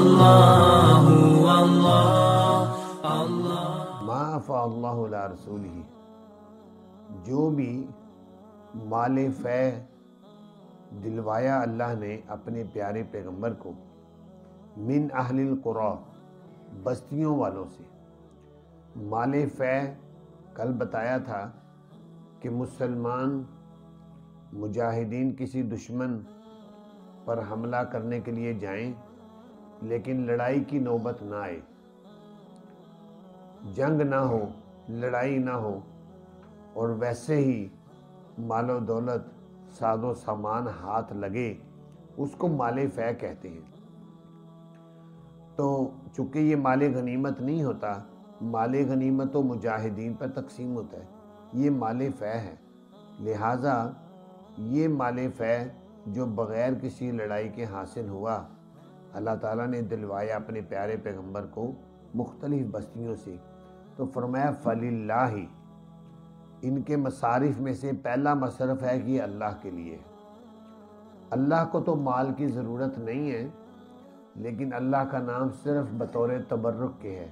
اللہ اللہ اللہ۔ ما افاء اللہ علی رسولہ، جو بھی مال فے دلوایا اللہ نے اپنے پیارے پیغمبر کو، من اہل القریٰ، بستیوں والوں سے۔ مال فے کل بتایا تھا کہ مسلمان مجاہدین کسی دشمن پر حملہ کرنے کے لیے جائیں لیکن لڑائی کی نوبت نہ آئے، جنگ نہ ہو، لڑائی نہ ہو، اور ویسے ہی مال و دولت ساز و سامان ہاتھ لگے، اس کو مال فے کہتے ہیں۔ تو چونکہ یہ مال غنیمت نہیں ہوتا، مال غنیمت تو مجاہدین پر تقسیم ہوتا ہے، یہ مال فے ہے، لہٰذا یہ مال فے جو بغیر کسی لڑائی کے حاصل ہوا، اللہ تعالیٰ نے دلوایا اپنے پیارے پیغمبر کو مختلف بستیوں سے، تو فرمایا فَلِلَّهِ، ان کے مصارف میں سے پہلا مصرف ہے کہ یہ اللہ کے لیے۔ اللہ کو تو مال کی ضرورت نہیں ہے، لیکن اللہ کا نام صرف بطور تبرک کے ہے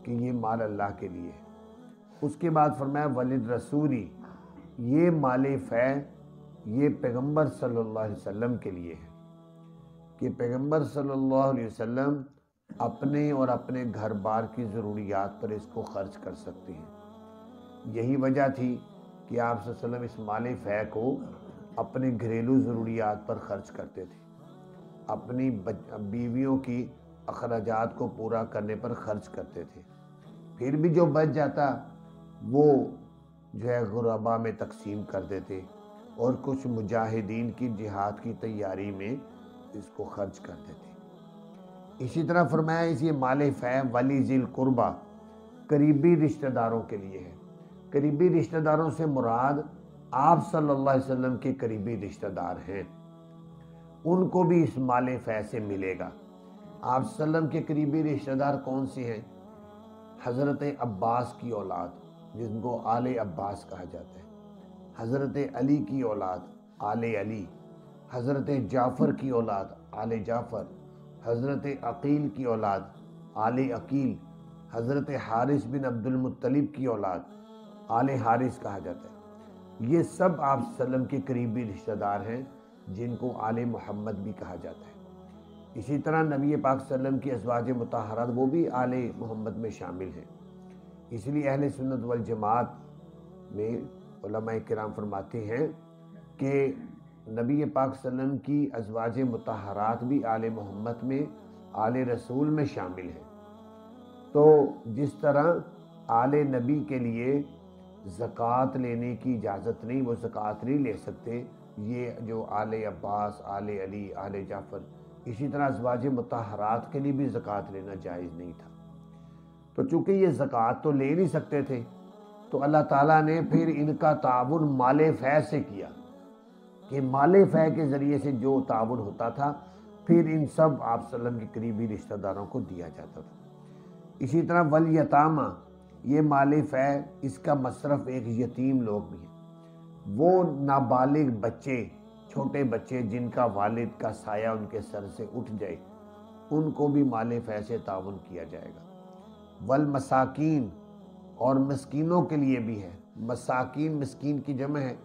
کہ یہ مال اللہ کے لیے ہے۔ اس کے بعد فرمایا وَلِلرَّسُولِ، یہ مال فے یہ پیغمبر صلی اللہ علیہ وسلم کے لیے ہے کہ پیغمبر صلی اللہ علیہ وسلم اپنے اور اپنے گھر بار کی ضروریات پر اس کو خرچ کر سکتے ہیں۔ یہی وجہ تھی کہ آپ صلی اللہ علیہ وسلم اس مال فے کو اپنے گھریلو ضروریات پر خرچ کرتے تھے، اپنی بیویوں کی اخراجات کو پورا کرنے پر خرچ کرتے تھے، پھر بھی جو بچ جاتا وہ جو ہے غربا میں تقسیم کر دیتے، اور کچھ مجاہدین کی جہاد کی تیاری میں اس کو خرچ کر دیتے۔ اسی طرح فرمایا اس یہ مال فے ولی ذی القربہ، قریبی رشتہ داروں کے لیے ہے۔ قریبی رشتہ داروں سے مراد آپ صلی اللہ علیہ وسلم کے قریبی رشتہ دار ہیں، ان کو بھی اس مال فے سے ملے گا۔ آپ صلی اللہ علیہ وسلم کے قریبی رشتہ دار کون سے ہیں؟ حضرت عباس کی اولاد جن کو آل عباس کہا جاتا ہے، حضرت علی کی اولاد آل علی، حضرت جعفر کی اولاد آل جعفر، حضرت عقیل کی اولاد آل عقیل، حضرت حارث بن عبد المطلب کی اولاد آل حارث کہا جاتا ہے۔ یہ سب آپ صلی اللہ علیہ وسلم کے قریبی رشتہ دار ہیں جن کو آل محمد بھی کہا جاتا ہے۔ اسی طرح نبی پاک صلی اللہ علیہ وسلم کی ازواج مطہرات وہ بھی آل محمد میں شامل ہیں۔ اس لیے اہل سنت والجماعت میں علماء کرام فرماتے ہیں کہ نبی پاک صلی اللہ علیہ وسلم کی ازواج مطہرات بھی آل محمد میں، آل رسول میں شامل ہیں۔ تو جس طرح آل نبی کے لیے زکوٰۃ لینے کی اجازت نہیں، وہ زکوٰۃ نہیں لے سکتے، یہ جو آل عباس، آل علی، آل جعفر، اسی طرح ازواج مطہرات کے لیے بھی زکوٰۃ لینا جائز نہیں تھا۔ تو چونکہ یہ زکوٰۃ تو لے نہیں سکتے تھے، تو اللہ تعالیٰ نے پھر ان کا تعاون مال فے سے کیا کہ مال فے کے ذریعے سے جو تعاون ہوتا تھا پھر ان سب آپ صلی اللہ علیہ وسلم کے قریبی رشتہ داروں کو دیا جاتا تھا۔ اسی طرح والیتامہ، یہ مال فے اس کا مصرف ایک یتیم لوگ بھی ہیں، وہ نابالغ بچے، چھوٹے بچے جن کا والد کا سایہ ان کے سر سے اٹھ جائے، ان کو بھی مال فے سے تعاون کیا جائے گا۔ والمساکین، اور مسکینوں کے لیے بھی ہے۔ مساکین مسکین کی جمع ہے،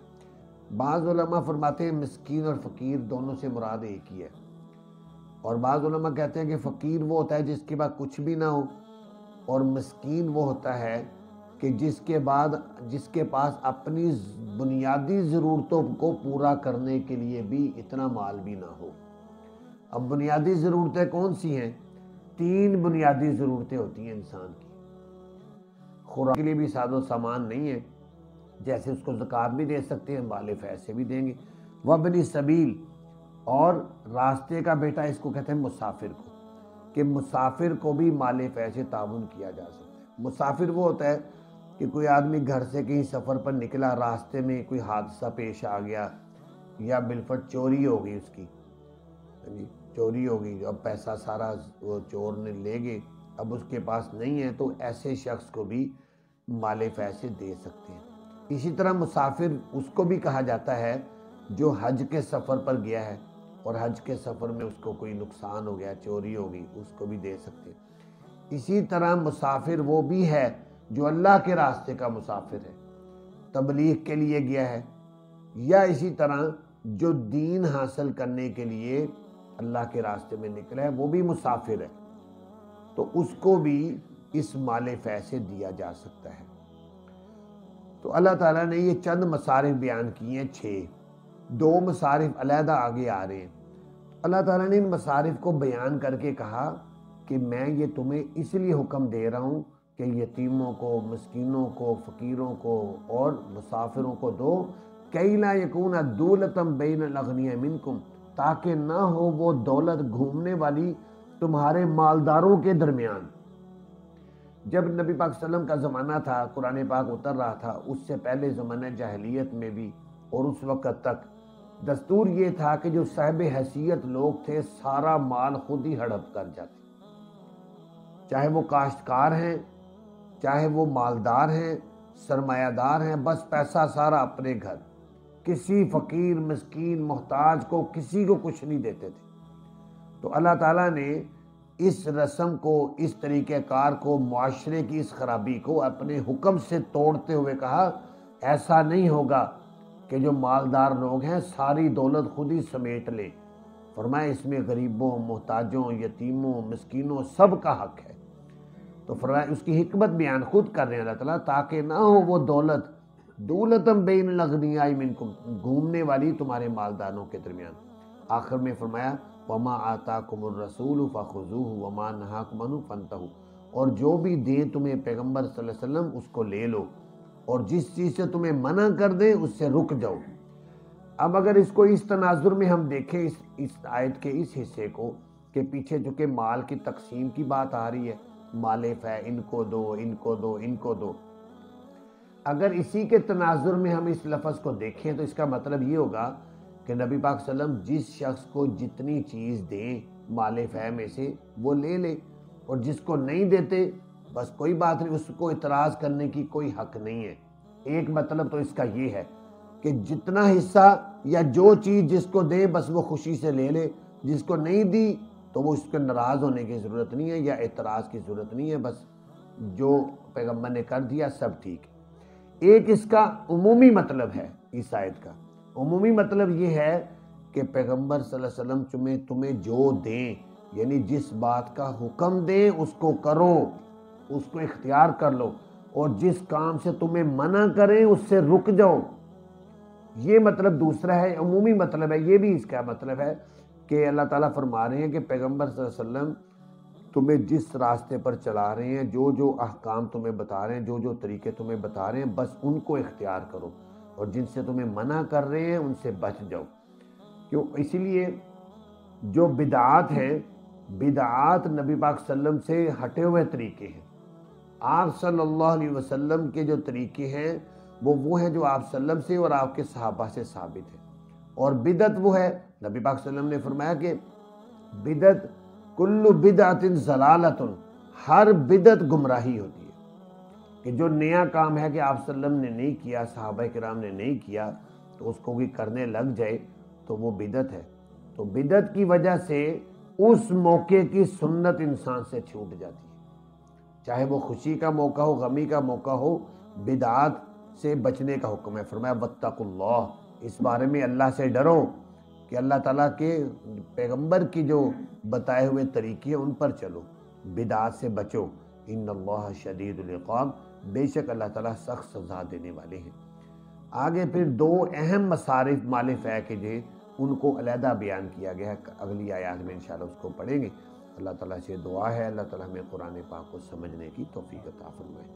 بعض علماء فرماتے ہیں مسکین اور فقیر دونوں سے مراد ایک ہی ہے، اور بعض علماء کہتے ہیں کہ فقیر وہ ہوتا ہے جس کے بعد کچھ بھی نہ ہو، اور مسکین وہ ہوتا ہے کہ جس کے پاس اپنی بنیادی ضرورتوں کو پورا کرنے کے لیے بھی اتنا مال بھی نہ ہو۔ اب بنیادی ضرورتیں کون سی ہیں؟ 3 بنیادی ضرورتیں ہوتی ہیں انسان کی۔ خوراک کے لیے بھی ساز و سامان نہیں ہے، جیسے اس کو زکوٰۃ بھی دے سکتے ہیں، مال فے سے بھی دیں گے۔ وابن سبیل، اور راستے کا بیٹا، اس کو کہتے ہیں مسافر کو، کہ مسافر کو بھی مال فے سے تعاون کیا جا سکتا ہے۔ مسافر وہ ہوتا ہے کہ کوئی آدمی گھر سے کہیں سفر پر نکلا، راستے میں کوئی حادثہ پیش آ گیا یا بالفرض چوری ہو گئی، اس کی چوری ہو گئی، اب پیسہ سارا وہ چور نے لے گئے، اب اس کے پاس نہیں ہے، تو ایسے شخص کو بھی مال فے سے دے سکتے ہیں۔ اسی طرح مسافر اس کو بھی کہا جاتا ہے جو حج کے سفر پر گیا ہے، اور حج کے سفر میں اس کو کوئی نقصان ہو گیا، چوری ہو گئی، اس کو بھی دے سکتے ہیں۔ اسی طرح مسافر وہ بھی ہے جو اللہ کے راستے کا مسافر ہے، تبلیغ کے لیے گیا ہے، یا اسی طرح جو دین حاصل کرنے کے لیے اللہ کے راستے میں نکلا ہے وہ بھی مسافر ہے، تو اس کو بھی اس مال فے سے دیا جا سکتا ہے۔ تو اللہ تعالیٰ نے یہ چند مصارف بیان کیے ہیں 6، 2 مصارف علیحدہ آگے آ رہے ہیں۔ اللہ تعالیٰ نے ان مصارف کو بیان کر کے کہا کہ میں یہ تمہیں اس لیے حکم دے رہا ہوں کہ یتیموں کو، مسکینوں کو، فقیروں کو اور مسافروں کو دو، کئی لا یکون دولتم بین الاغنیاء منکم، تاکہ نہ ہو وہ دولت گھومنے والی تمہارے مالداروں کے درمیان۔ جب نبی پاک صلی اللہ علیہ وسلم کا زمانہ تھا، قرآن پاک اتر رہا تھا، اس سے پہلے زمانہ جاہلیت میں بھی اور اس وقت تک دستور یہ تھا کہ جو صاحب حیثیت لوگ تھے سارا مال خود ہی ہڑپ کر جاتے، چاہے وہ کاشتکار ہیں، چاہے وہ مالدار ہیں، سرمایہ دار ہیں، بس پیسہ سارا اپنے گھر، کسی فقیر مسکین محتاج کو کسی کو کچھ نہیں دیتے تھے۔ تو اللہ تعالیٰ نے اس رسم کو، اس طریقہ کار کو، معاشرے کی اس خرابی کو اپنے حکم سے توڑتے ہوئے کہا ایسا نہیں ہوگا کہ جو مالدار لوگ ہیں ساری دولت خود ہی سمیٹ لیں۔ فرمایا اس میں غریبوں، محتاجوں، یتیموں، مسکینوں سب کا حق ہے۔ تو فرمایا اس کی حکمت بیان خود کر رہے ہیں اللہ تعالیٰ، تاکہ نہ ہو وہ دولتم بین الاغنیاء منکم، گھومنے والی تمہارے مالداروں کے درمیان۔ آخر میں فرمایا وما آتاکم الرسول فخذوہ وما نہاکم عنہ فانتہوا، اور جو بھی دیں تمہیں پیغمبر صلی اللہ علیہ وسلم اس کو لے لو، اور جس چیز سے تمہیں منع کر دیں اس سے رک جاؤ۔ اب اگر اس کو اس تناظر میں ہم دیکھیں اس آیت کے اس حصے کو کہ پیچھے چونکہ مال کی تقسیم کی بات آ رہی ہے، مال فے ان کو دو، ان کو دو، ان کو دو، اگر اسی کے تناظر میں ہم اس لفظ کو دیکھیں تو اس کا مطلب یہ ہوگا کہ نبی پاک صلی اللہ علیہ وسلم جس شخص کو جتنی چیز دیں مال فے میں سے وہ لے لے، اور جس کو نہیں دیتے بس کوئی بات نہیں، اس کو اعتراض کرنے کی کوئی حق نہیں ہے۔ ایک مطلب تو اس کا یہ ہے کہ جتنا حصہ یا جو چیز جس کو دیں بس وہ خوشی سے لے لے، جس کو نہیں دی تو وہ اس کے ناراض ہونے کی ضرورت نہیں ہے یا اعتراض کی ضرورت نہیں ہے، بس جو پیغمبر نے کر دیا سب ٹھیک ہے۔ ایک اس کا عمومی مطلب ہے، اس آیت کا عمومی مطلب یہ ہے کہ پیغمبر صلی اللہ علیہ وسلم تمہیں جو دیں، یعنی جس بات کا حکم دیں اس کو کرو، اس کو اختیار کر لو، اور جس کام سے تمہیں منع کریں اس سے رک جاؤ۔ یہ مطلب دوسرا ہے، عمومی مطلب ہے۔ یہ بھی اس کا مطلب ہے کہ اللہ تعالیٰ فرما رہے ہیں کہ پیغمبر صلی اللہ علیہ وسلم تمہیں جس راستے پر چلا رہے ہیں، جو جو احکام تمہیں بتا رہے ہیں، جو جو طریقے تمہیں بتا رہے ہیں بس ان کو اختیار کرو، اور جن سے تمہیں منع کر رہے ہیں ان سے بچ جاؤ۔ کیوں؟ اسی لیے جو بدعات ہیں، بدعات نبی پاک صلی اللہ علیہ وسلم سے ہٹے ہوئے طریقے ہیں۔ آپ صلی اللہ علیہ وسلم کے جو طریقے ہیں وہ ہیں جو آپ صلی اللہ علیہ وسلم سے اور آپ کے صحابہ سے ثابت ہیں، اور بدعت وہ ہے، نبی پاک صلی اللہ علیہ وسلم نے فرمایا کہ بدعت کل بدعت ضلالۃ، ہر بدعت گمراہی ہوتی ہے، کہ جو نیا کام ہے کہ آپ صلی اللہ علیہ وسلم نے نہیں کیا، صحابہ کرام نے نہیں کیا، تو اس کو بھی کرنے لگ جائے تو وہ بدعت ہے۔ تو بدعت کی وجہ سے اس موقع کی سنت انسان سے چھوٹ جاتی ہے، چاہے وہ خوشی کا موقع ہو، غمی کا موقع ہو، بدعات سے بچنے کا حکم ہے۔ فرمایا واتقوا اللہ، اس بارے میں اللہ سے ڈرو کہ اللہ تعالیٰ کے پیغمبر کی جو بتائے ہوئے طریقے ان پر چلو، بدعات سے بچو، ان اللہ شدید العقاب، بے شک اللہ تعالیٰ سخت سزا دینے والے ہیں۔ آگے پھر 2 اہم مصارف مال فے کے جو ان کو علیحدہ بیان کیا گیا ہے، اگلی آیات میں انشاءاللہ اس کو پڑھیں گے۔ اللہ تعالیٰ سے دعا ہے اللہ تعالیٰ ہمیں قرآن پاک کو سمجھنے کی توفیق عطا فرمائے۔